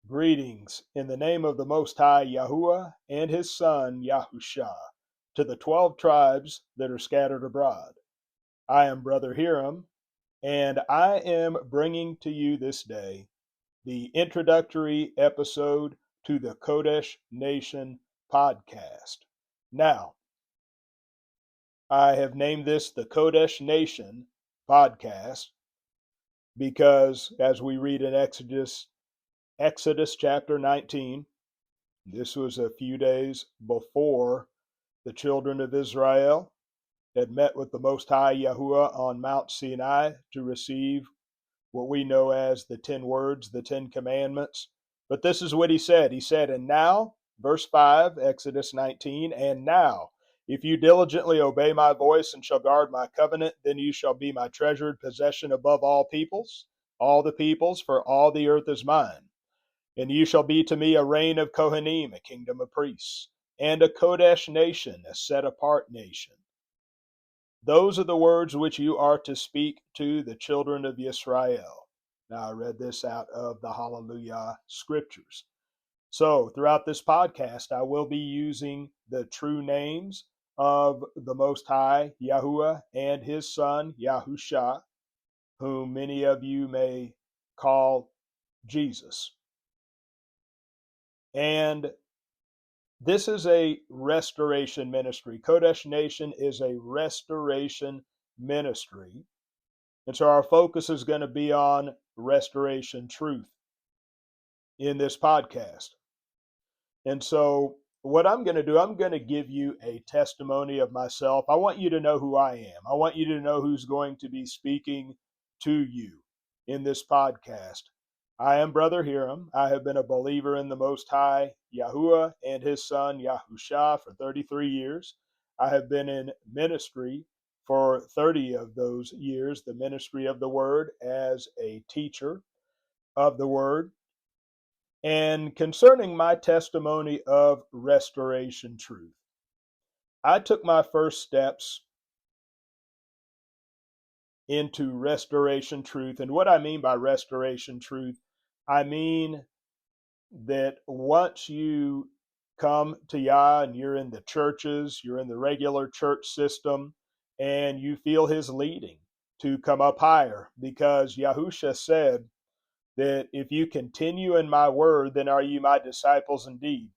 Greetings in the name of the Most High Yahuwah and his Son Yahusha to the 12 tribes that are scattered abroad. I am Brother Hiram, and I am bringing to you this day the introductory episode to the Qodesh Nation Podcast. Now, I have named this the Qodesh Nation Podcast because as we read in Exodus chapter 19, this was a few days before the children of Israel had met with the Most High Yahuwah on Mount Sinai to receive what we know as the 10 words, the 10 commandments. But this is what he said. He said, and now, verse 5, Exodus 19, and now, if you diligently obey my voice and shall guard my covenant, then you shall be my treasured possession above all the peoples, for all the earth is mine. And you shall be to me a reign of Kohanim, a kingdom of priests, and a Qodesh nation, a set-apart nation. Those are the words which you are to speak to the children of Israel. Now, I read this out of the Hallelujah scriptures. So, throughout this podcast, I will be using the true names of the Most High Yahuwah and his Son Yahusha, whom many of you may call Jesus. And this is a restoration ministry. Qodesh Nation is a restoration ministry. And so our focus is going to be on restoration truth in this podcast. And so what I'm going to do, I'm going to give you a testimony of myself. I want you to know who I am. I want you to know who's going to be speaking to you in this podcast. I am Brother Hiram. I have been a believer in the Most High Yahuwah and his Son Yahusha for 33 years. I have been in ministry for 30 of those years, the ministry of the Word as a teacher of the Word. And concerning my testimony of restoration truth, I took my first steps into restoration truth. And what I mean by restoration truth, I mean that once you come to Yah and you're in the churches, you're in the regular church system, and you feel his leading to come up higher, because Yahusha said that if you continue in my word, then are you my disciples indeed,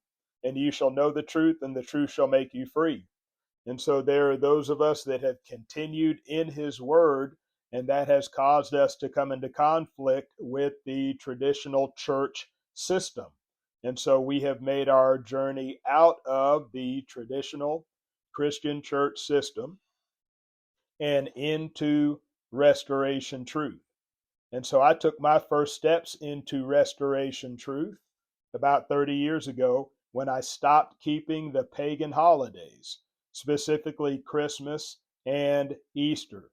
and you shall know the truth, and the truth shall make you free. And so there are those of us that have continued in his word, and that has caused us to come into conflict with the traditional church system. And so we have made our journey out of the traditional Christian church system and into restoration truth. And so I took my first steps into restoration truth about 30 years ago when I stopped keeping the pagan holidays, specifically Christmas and Easter.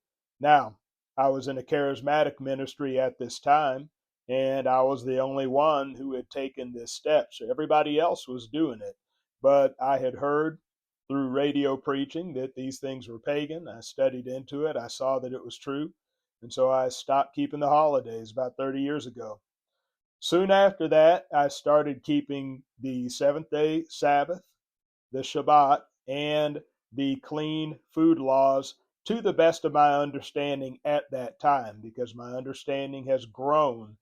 Now, I was in a charismatic ministry at this time, and I was the only one who had taken this step. So everybody else was doing it. But I had heard through radio preaching that these things were pagan. I studied into it. I saw that it was true. And so I stopped keeping the holidays about 30 years ago. Soon after that, I started keeping the seventh-day Sabbath, the Shabbat, and the clean food laws to the best of my understanding at that time, because my understanding has grown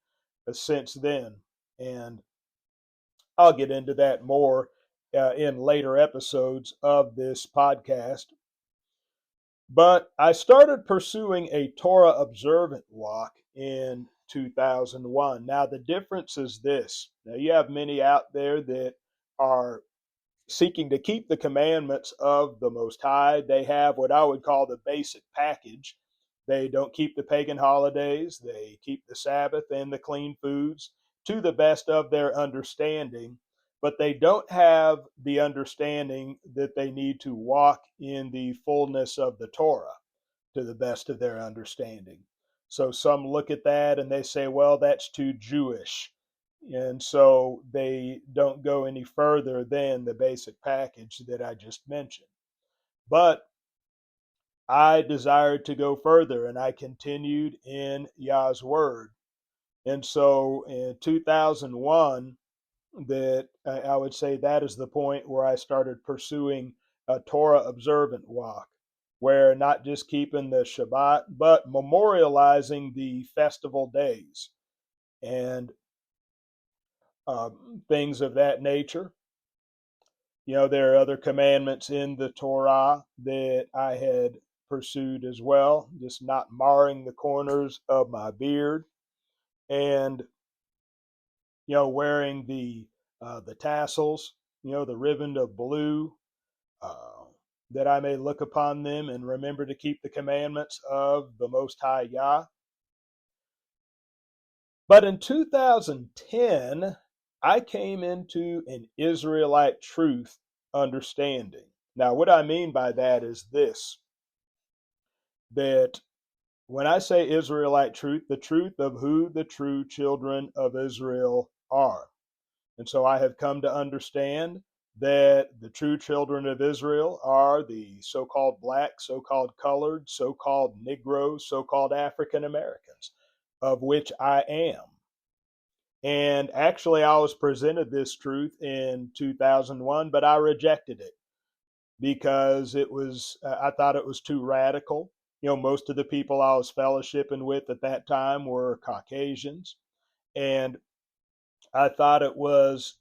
since then. And I'll get into that more in later episodes of this podcast. But I started pursuing a Torah observant walk in 2001. Now, the difference is this. Now, you have many out there that are seeking to keep the commandments of the Most High. They have what I would call the basic package. They don't keep the pagan holidays. They keep the Sabbath and the clean foods to the best of their understanding. But they don't have the understanding that they need to walk in the fullness of the Torah to the best of their understanding. So some look at that and they say, well, that's too Jewish. And so they don't go any further than the basic package that I just mentioned. But I desired to go further, and I continued in Yah's word. And so in 2001, that I would say that is the point where I started pursuing a Torah observant walk, where not just keeping the Shabbat, but memorializing the festival days and things of that nature. There are other commandments in the Torah that I had pursued as well, just not marring the corners of my beard and, wearing the tassels, the ribbon of blue, uh, that I may look upon them and remember to keep the commandments of the Most High Yah. But in 2010, I came into an Israelite truth understanding. Now, what I mean by that is this, that when I say Israelite truth, the truth of who the true children of Israel are. And so I have come to understand that the true children of Israel are the so-called black, so-called colored, so-called Negroes, so-called African Americans, of which I am. And actually, I was presented this truth in 2001, but I rejected it because I thought it was too radical. Most of the people I was fellowshipping with at that time were Caucasians. And I thought it was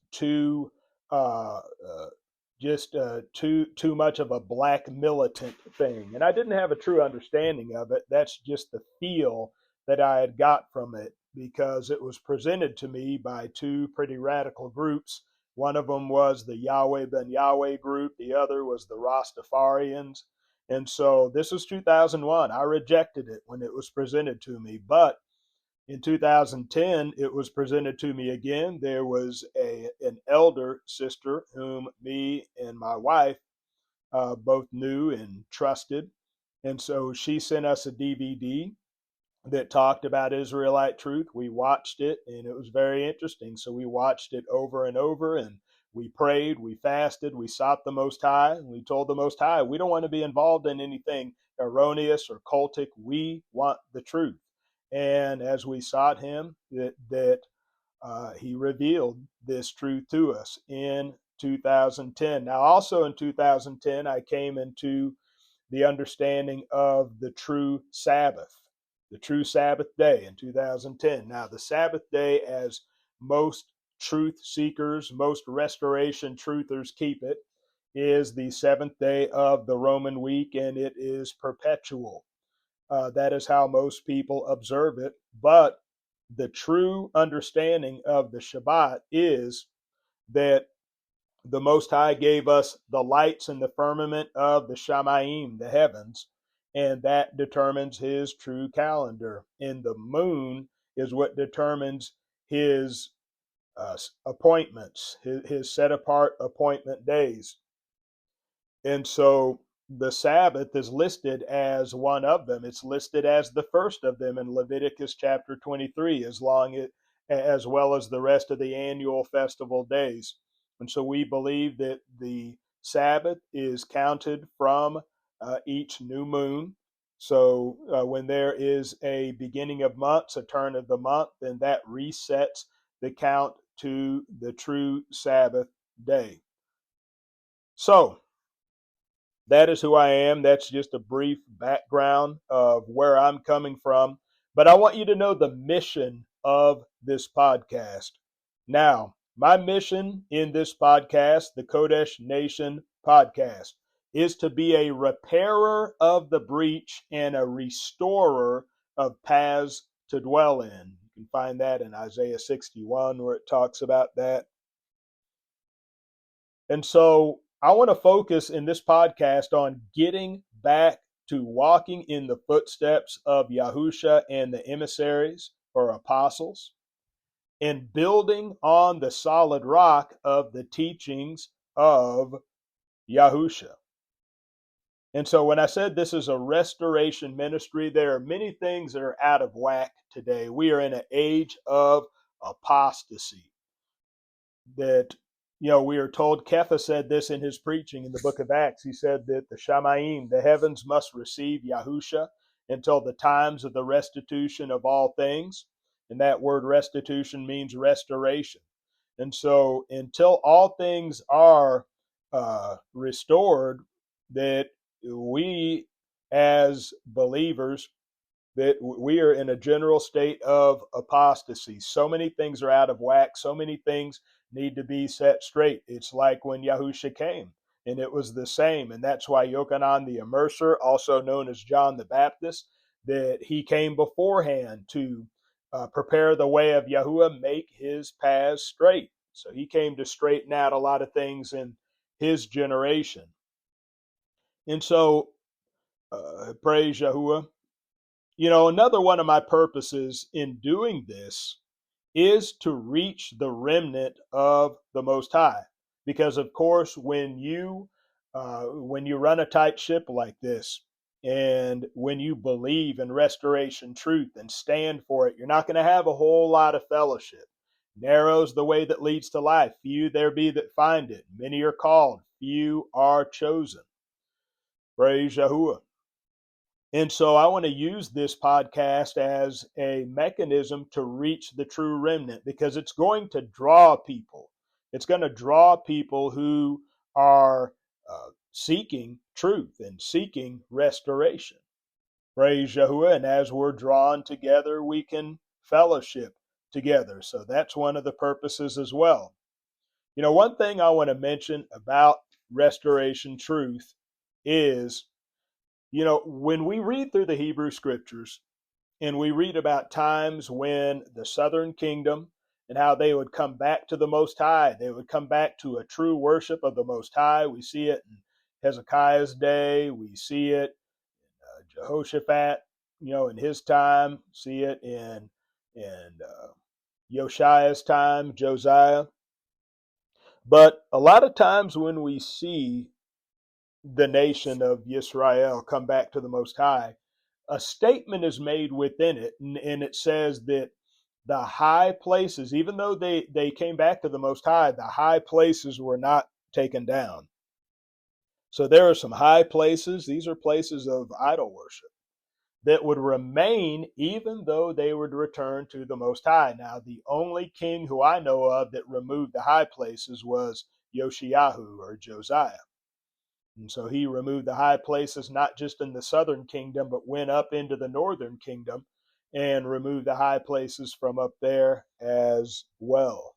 uh, uh, too much of a black militant thing, and I didn't have a true understanding of it. That's just the feel that I had got from it because it was presented to me by two pretty radical groups. One of them was the Yahweh Ben Yahweh group. The other was the Rastafarians. And so this was 2001. I rejected it when it was presented to me, but in 2010, it was presented to me again. There was an elder sister whom me and my wife both knew and trusted. And so she sent us a DVD that talked about Israelite truth. We watched it and it was very interesting. So we watched it over and over and we prayed, we fasted, we sought the Most High, and we told the Most High, we don't want to be involved in anything erroneous or cultic. We want the truth. And as we sought him, he revealed this truth to us in 2010. Now, also in 2010, I came into the understanding of the true Sabbath day in 2010. Now, the Sabbath day, as most truth seekers, most restoration truthers keep it, is the seventh day of the Roman week, and it is perpetual. That is how most people observe it. But the true understanding of the Shabbat is that the Most High gave us the lights in the firmament of the Shamayim, the heavens, and that determines his true calendar. And the moon is what determines his appointments, his set apart appointment days. And so the Sabbath is listed as one of them. It's listed as the first of them in Leviticus chapter 23, as well as the rest of the annual festival days. And so we believe that the Sabbath is counted from each new moon. So when there is a beginning of months, a turn of the month, then that resets the count to the true Sabbath day. So that is who I am. That's just a brief background of where I'm coming from. But I want you to know the mission of this podcast. Now, my mission in this podcast, the Qodesh Nation Podcast, is to be a repairer of the breach and a restorer of paths to dwell in. You can find that in Isaiah 61 where it talks about that. And so I want to focus in this podcast on getting back to walking in the footsteps of Yahusha and the emissaries or apostles and building on the solid rock of the teachings of Yahusha. And so when I said this is a restoration ministry, there are many things that are out of whack today. We are in an age of apostasy that we are told. Kepha said this in his preaching in the book of Acts. He said that the Shamayim, the heavens, must receive Yahusha until the times of the restitution of all things. And that word restitution means restoration. And so until all things are restored, that we as believers, that we are in a general state of apostasy. So many things are out of whack. So many things need to be set straight. It's like when Yahusha came, and it was the same. And that's why Yochanan the Immerser, also known as John the Baptist, that he came beforehand to prepare the way of Yahuwah, make his paths straight. So he came to straighten out a lot of things in his generation. And so, praise Yahuwah. Another one of my purposes in doing this is to reach the remnant of the Most High. Because, of course, when you run a tight ship like this, and when you believe in restoration truth and stand for it, you're not going to have a whole lot of fellowship. Narrow's the way that leads to life. Few there be that find it. Many are called. Few are chosen. Praise Yahuwah. And so I want to use this podcast as a mechanism to reach the true remnant, because it's going to draw people. It's going to draw people who are seeking truth and seeking restoration. Praise Yahuwah. And as we're drawn together, we can fellowship together. So that's one of the purposes as well. One thing I want to mention about restoration truth is, when we read through the Hebrew scriptures and we read about times when the southern kingdom and how they would come back to the Most High, they would come back to a true worship of the Most High. We see it in Hezekiah's day. We see it in Jehoshaphat, in his time. See it in Josiah's time, Josiah. But a lot of times when we see the nation of Israel come back to the Most High, a statement is made within it, and it says that the high places, even though they came back to the Most High, the high places were not taken down. So there are some high places. These are places of idol worship that would remain even though they would return to the Most High. Now, the only king who I know of that removed the high places was Yoshiyahu, or Josiah. And so he removed the high places, not just in the southern kingdom, but went up into the northern kingdom and removed the high places from up there as well.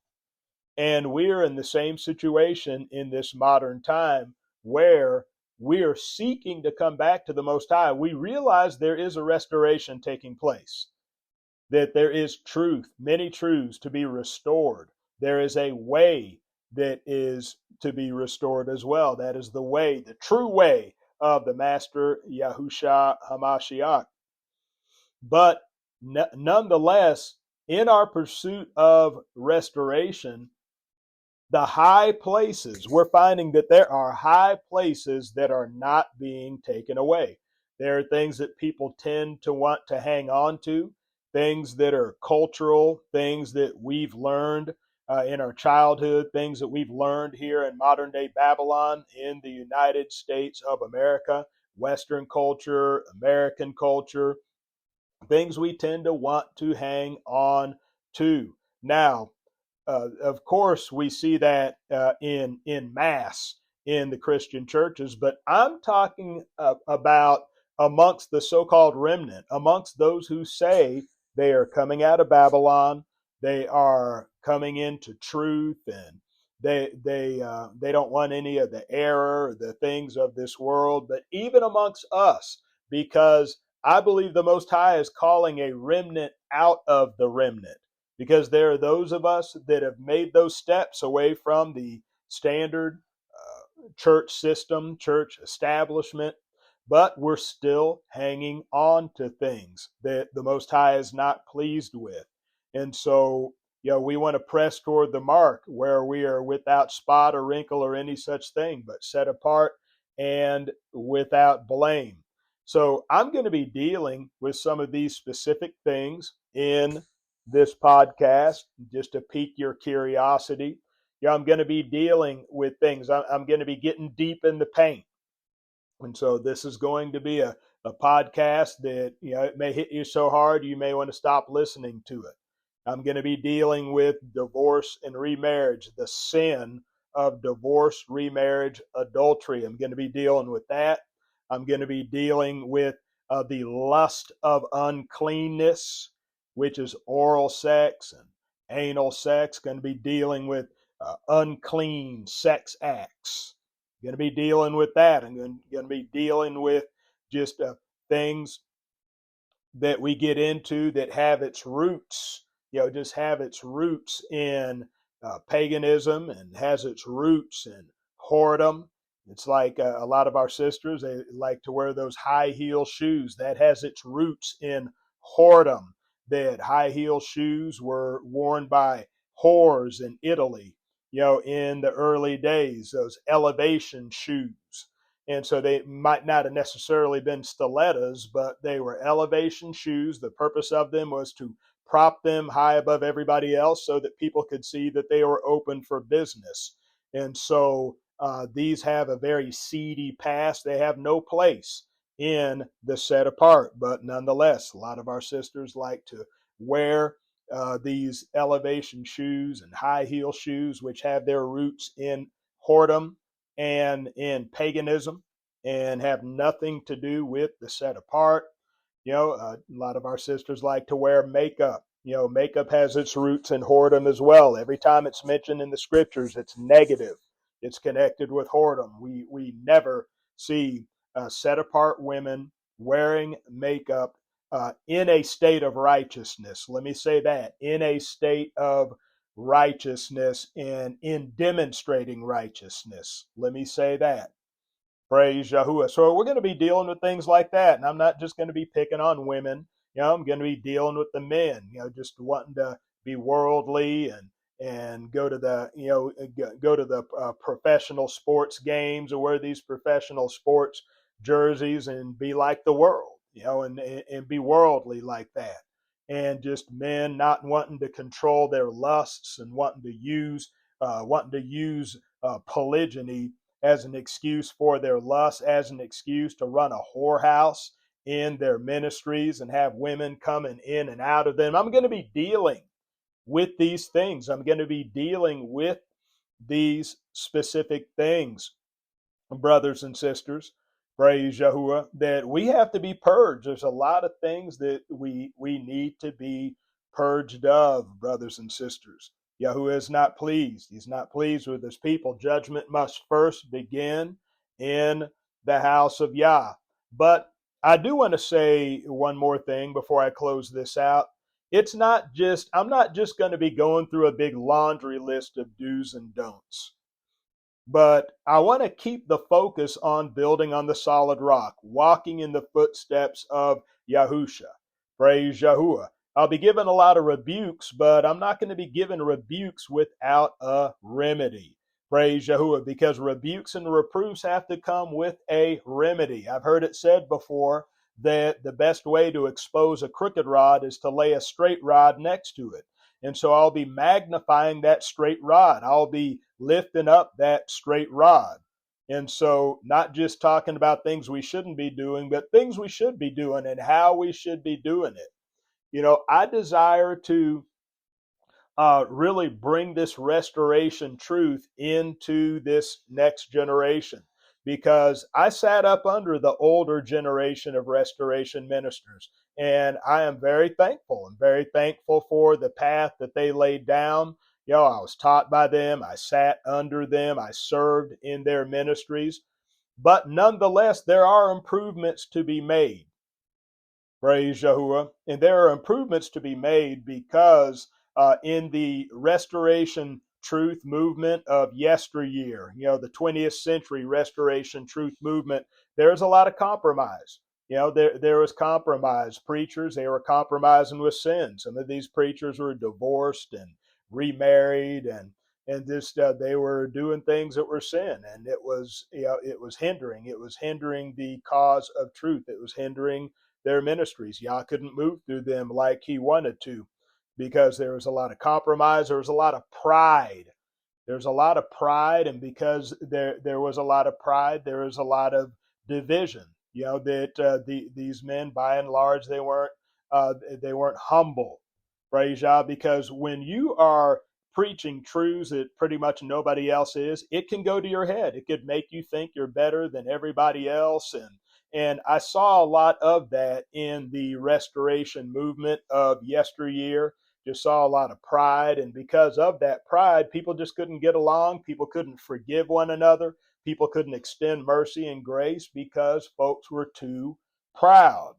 And we're in the same situation in this modern time where we are seeking to come back to the Most High. We realize there is a restoration taking place, that there is truth, many truths to be restored. There is a way that is to be restored as well. That is the way, the true way of the Master Yahusha HaMashiach. But nonetheless, in our pursuit of restoration, the high places, we're finding that there are high places that are not being taken away. There are things that people tend to want to hang on to, things that are cultural, things that we've learned in our childhood, things that we've learned here in modern day Babylon, in the United States of America, Western culture, American culture, things we tend to want to hang on to. Now, of course, we see that in mass in the Christian churches, but I'm talking about amongst the so-called remnant, amongst those who say they are coming out of Babylon, they are coming into truth, and they don't want any of the error, the things of this world. But even amongst us, because I believe the Most High is calling a remnant out of the remnant, because there are those of us that have made those steps away from the standard church system, church establishment, but we're still hanging on to things that the Most High is not pleased with. And so, we want to press toward the mark where we are without spot or wrinkle or any such thing, but set apart and without blame. So I'm going to be dealing with some of these specific things in this podcast, just to pique your curiosity. I'm going to be dealing with things. I'm going to be getting deep in the paint. And so this is going to be a podcast that, it may hit you so hard you may want to stop listening to it. I'm going to be dealing with divorce and remarriage, the sin of divorce, remarriage, adultery. I'm going to be dealing with that. I'm going to be dealing with the lust of uncleanness, which is oral sex and anal sex. Going to be dealing with unclean sex acts. Going to be dealing with that. I'm going to be dealing with just things that we get into that have its roots, just have its roots in paganism and has its roots in whoredom. It's like a lot of our sisters, they like to wear those high heel shoes. That has its roots in whoredom. That high heel shoes were worn by whores in Italy, in the early days, those elevation shoes. And so they might not have necessarily been stilettos, but they were elevation shoes. The purpose of them was to prop them high above everybody else so that people could see that they were open for business. And so these have a very seedy past. They have no place in the set apart. But nonetheless, a lot of our sisters like to wear these elevation shoes and high heel shoes, which have their roots in whoredom and in paganism and have nothing to do with the set apart. A lot of our sisters like to wear makeup. Makeup has its roots in whoredom as well. Every time it's mentioned in the scriptures, it's negative. It's connected with whoredom. We never see set apart women wearing makeup in a state of righteousness. Let me say that, in a state of righteousness and in demonstrating righteousness. Let me say that. Praise Yahuwah. So we're going to be dealing with things like that. And I'm not just going to be picking on women. I'm going to be dealing with the men, just wanting to be worldly and go to the, go to the professional sports games or wear these professional sports jerseys and be like the world, and be worldly like that. And just men not wanting to control their lusts and wanting to use polygyny as an excuse for their lust, as an excuse to run a whorehouse in their ministries and have women coming in and out of them. I'm going to be dealing with these things. I'm going to be dealing with these specific things, brothers and sisters. Praise Yahuwah, that we have to be purged. There's a lot of things that we need to be purged of, brothers and sisters. Yahuwah is not pleased. He's not pleased with his people. Judgment must first begin in the house of Yah. But I do want to say one more thing before I close this out. I'm not just going to be going through a big laundry list of do's and don'ts. But I want to keep the focus on building on the solid rock, walking in the footsteps of Yahusha. Praise Yahuwah. I'll be given a lot of rebukes, but I'm not going to be given rebukes without a remedy. Praise Yahuwah, because rebukes and reproofs have to come with a remedy. I've heard it said before that the best way to expose a crooked rod is to lay a straight rod next to it. And so I'll be magnifying that straight rod. I'll be lifting up that straight rod. And so not just talking about things we shouldn't be doing, but things we should be doing and how we should be doing it. I desire to really bring this restoration truth into this next generation, because I sat up under the older generation of restoration ministers, and I am very thankful. I'm very thankful for the path that they laid down. I was taught by them. I sat under them. I served in their ministries. But nonetheless, there are improvements to be made. Praise Yahuwah. And there are improvements to be made because in the restoration truth movement of yesteryear, the 20th century restoration truth movement, there's a lot of compromise. There was compromise. Preachers, they were compromising with sin. Some of these preachers were divorced and remarried, and just they were doing things that were sin, and it was hindering the cause of truth. It was hindering their ministries. Yah couldn't move through them like he wanted to, because there was a lot of compromise. There was a lot of pride. There's a lot of pride, and because there was a lot of pride, there was a lot of division. That these men, by and large, they weren't humble. Praise Yah, because when you are preaching truths that pretty much nobody else is, it can go to your head. It could make you think you're better than everybody else. And I saw a lot of that in the restoration movement of yesteryear. Just saw a lot of pride. And because of that pride, people just couldn't get along. People couldn't forgive one another. People couldn't extend mercy and grace because folks were too proud.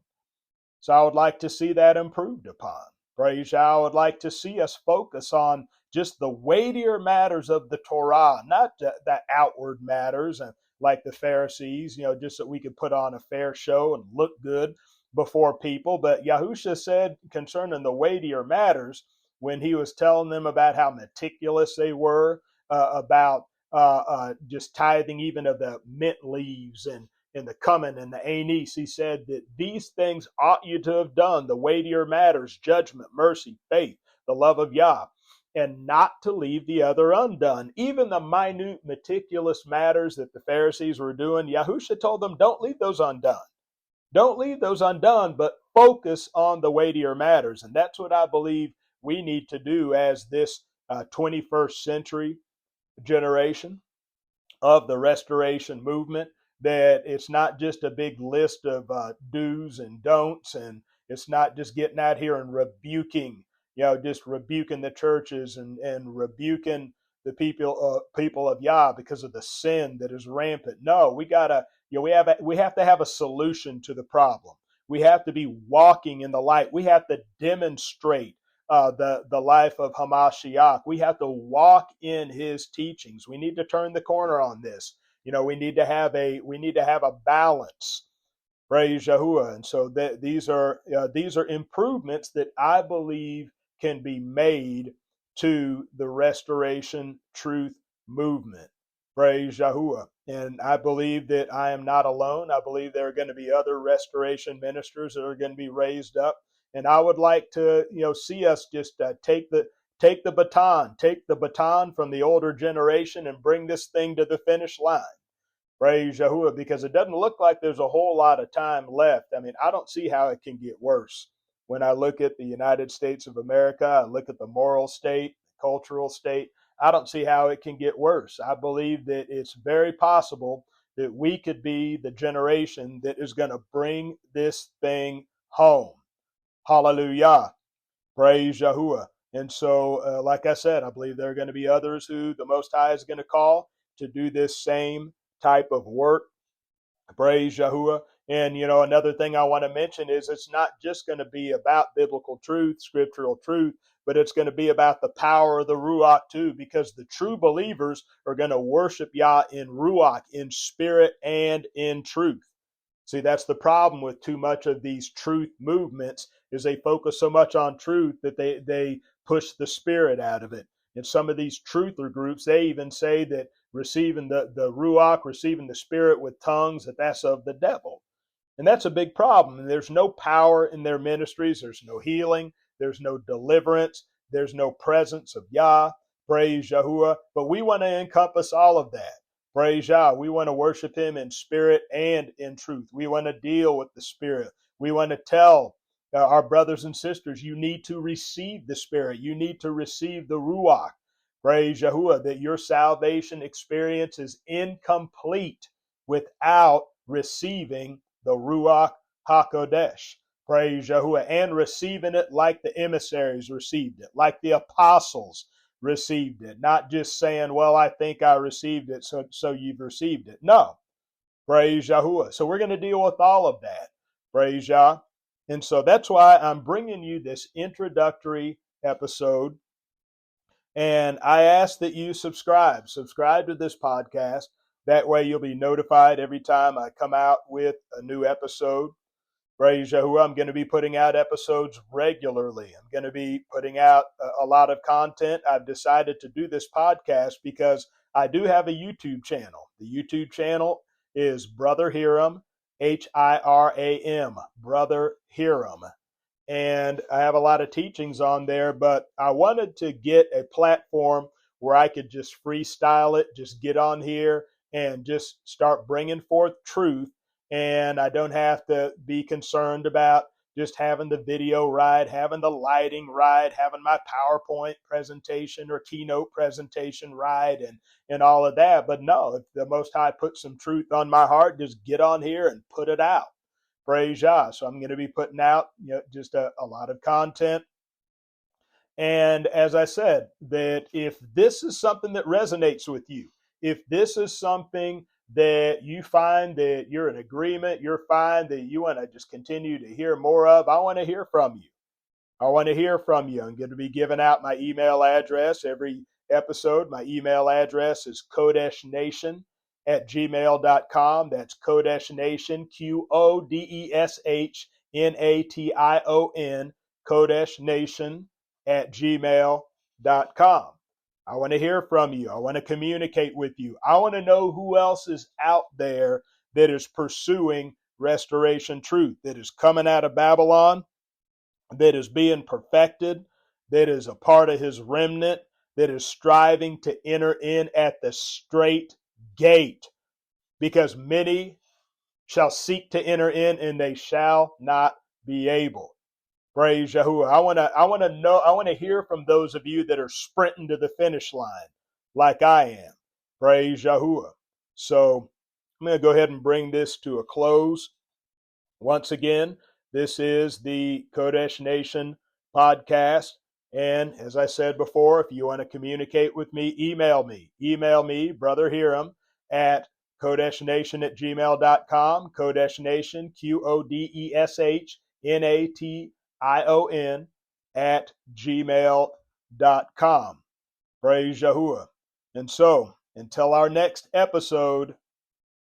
So I would like to see that improved upon. Praise Yah. I would like to see us focus on just the weightier matters of the Torah, not the outward matters and like the Pharisees, just so we could put on a fair show and look good before people. But Yahusha said concerning the weightier matters, when he was telling them about how meticulous they were, about just tithing even of the mint leaves and the cumin and the anise, he said that these things ought you to have done, the weightier matters, judgment, mercy, faith, the love of Yah, and not to leave the other undone. Even the minute, meticulous matters that the Pharisees were doing, Yahusha told them, don't leave those undone. Don't leave those undone, but focus on the weightier matters. And that's what I believe we need to do as this 21st century generation of the restoration movement, that it's not just a big list of do's and don'ts, and it's not just getting out here and rebuking, just rebuking the churches and rebuking the people of Yah because of the sin that is rampant. No, we gotta, we have to have a solution to the problem. We have to be walking in the light. We have to demonstrate the life of Hamashiach. We have to walk in his teachings. We need to turn the corner on this. We need to have a balance. Praise Yahuwah. And so these are improvements that I believe can be made to the restoration truth movement. Praise Yahuwah. And I believe that I am not alone. I believe there are going to be other restoration ministers that are going to be raised up. And I would like to, see us just take the baton from the older generation and bring this thing to the finish line. Praise Yahuwah, because it doesn't look like there's a whole lot of time left. I mean, I don't see how it can get worse. When I look at the United States of America, I look at the moral state, cultural state, I don't see how it can get worse. I believe that it's very possible that we could be the generation that is going to bring this thing home. Hallelujah. Praise Yahuwah. And so, like I said, I believe there are going to be others who the Most High is going to call to do this same type of work. Praise Yahuwah. And, another thing I want to mention is it's not just going to be about biblical truth, scriptural truth, but it's going to be about the power of the Ruach too, because the true believers are going to worship Yah in Ruach, in spirit and in truth. See, that's the problem with too much of these truth movements, is they focus so much on truth that they push the spirit out of it. In some of these truther groups, they even say that receiving the Ruach, receiving the spirit with tongues, that's of the devil. And that's a big problem. And there's no power in their ministries. There's no healing. There's no deliverance. There's no presence of Yah. Praise Yahuwah. But we want to encompass all of that. Praise Yah. We want to worship him in spirit and in truth. We want to deal with the spirit. We want to tell our brothers and sisters, you need to receive the spirit. You need to receive the Ruach. Praise Yahuwah, that your salvation experience is incomplete without receiving the Ruach HaKodesh. Praise Yahuwah, and receiving it like the emissaries received it, like the apostles received it. Not just saying, well, I think I received it, so you've received it. No. Praise Yahuwah. So we're going to deal with all of that. Praise Yah. And so that's why I'm bringing you this introductory episode. And I ask that you subscribe to this podcast. That way you'll be notified every time I come out with a new episode. Praise Yahuwah. I'm going to be putting out episodes regularly. I'm going to be putting out a lot of content. I've decided to do this podcast because I do have a YouTube channel. The YouTube channel is Brother Hiram, Hiram, Brother Hiram. And I have a lot of teachings on there, but I wanted to get a platform where I could just freestyle it, just get on here and just start bringing forth truth. And I don't have to be concerned about just having the video right, having the lighting right, having my PowerPoint presentation or keynote presentation right, and all of that. But no, if the Most High puts some truth on my heart, just get on here and put it out. Praise Yah. So I'm going to be putting out just a lot of content. And as I said, that if this is something that resonates with you, if this is something that you find that you're in agreement, you're fine, that you want to just continue to hear more of, I want to hear from you. I want to hear from you. I'm going to be giving out my email address every episode. My email address is QodeshNation@gmail.com. That's Qodesh Nation, QodeshNation, Qodesh Nation@gmail.com. I want to hear from you. I want to communicate with you. I want to know who else is out there that is pursuing restoration truth, that is coming out of Babylon, that is being perfected, that is a part of his remnant, that is striving to enter in at the straight gate, because many shall seek to enter in and they shall not be able. Praise Yahuwah. I want to hear from those of you that are sprinting to the finish line like I am. Praise Yahuwah. So I'm going to go ahead and bring this to a close. Once again, this is the Qodesh Nation podcast. And as I said before, if you want to communicate with me, email me. Email me, Brother Hiram, at QodeshNation@gmail.com. Qodesh Nation, QodeshNation@gmail.com. Praise Yahuwah. And so, until our next episode,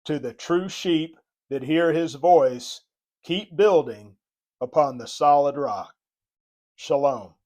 to the true sheep that hear his voice, keep building upon the solid rock. Shalom.